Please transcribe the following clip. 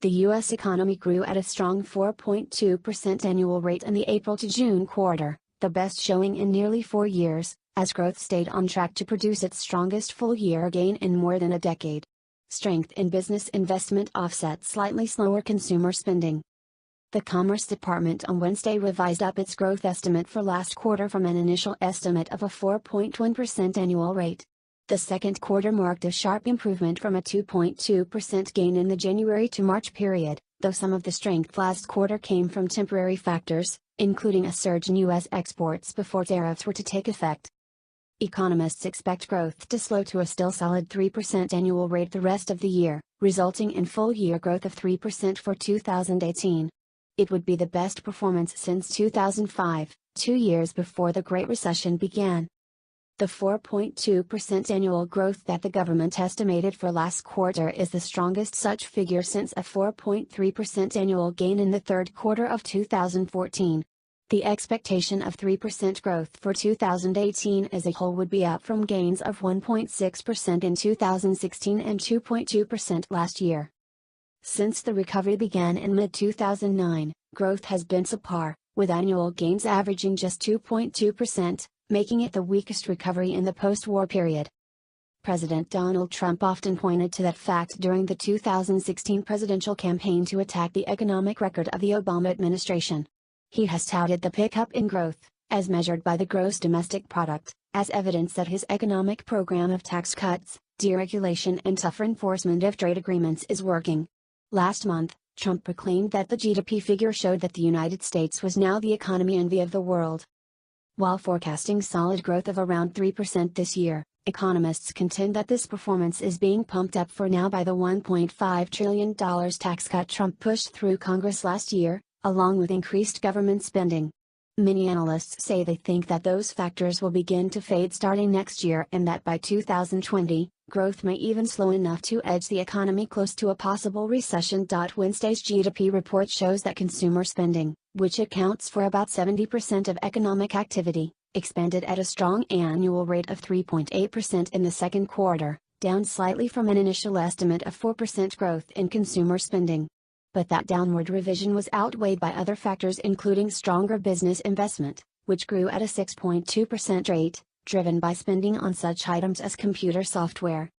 The U.S. economy grew at a strong 4.2% annual rate in the April to June quarter, the best showing in nearly 4 years, as growth stayed on track to produce its strongest full-year gain in more than a decade. Strength in business investment offset slightly slower consumer spending. The Commerce Department on Wednesday revised up its growth estimate for last quarter from an initial estimate of a 4.1% annual rate. The second quarter marked a sharp improvement from a 2.2% gain in the January to March period, though some of the strength last quarter came from temporary factors, including a surge in U.S. exports before tariffs were to take effect. Economists expect growth to slow to a still solid 3% annual rate the rest of the year, resulting in full-year growth of 3% for 2018. It would be the best performance since 2005, 2 years before the Great Recession began. The 4.2% annual growth that the government estimated for last quarter is the strongest such figure since a 4.3% annual gain in the third quarter of 2014. The expectation of 3% growth for 2018 as a whole would be up from gains of 1.6% in 2016 and 2.2% last year. Since the recovery began in mid-2009, growth has been subpar, with annual gains averaging just 2.2%, making it the weakest recovery in the post-war period. President Donald Trump often pointed to that fact during the 2016 presidential campaign to attack the economic record of the Obama administration. He has touted the pickup in growth, as measured by the gross domestic product, as evidence that his economic program of tax cuts, deregulation and tougher enforcement of trade agreements is working. Last month, Trump proclaimed that the GDP figure showed that the United States was now the economy envy of the world. While forecasting solid growth of around 3% this year, economists contend that this performance is being pumped up for now by the $1.5 trillion tax cut Trump pushed through Congress last year, along with increased government spending. Many analysts say they think that those factors will begin to fade starting next year and that by 2020, growth may even slow enough to edge the economy close to a possible recession. Wednesday's GDP report shows that consumer spending, which accounts for about 70% of economic activity, expanded at a strong annual rate of 3.8% in the second quarter, down slightly from an initial estimate of 4% growth in consumer spending. But that downward revision was outweighed by other factors including stronger business investment, which grew at a 6.2% rate, driven by spending on such items as computer software,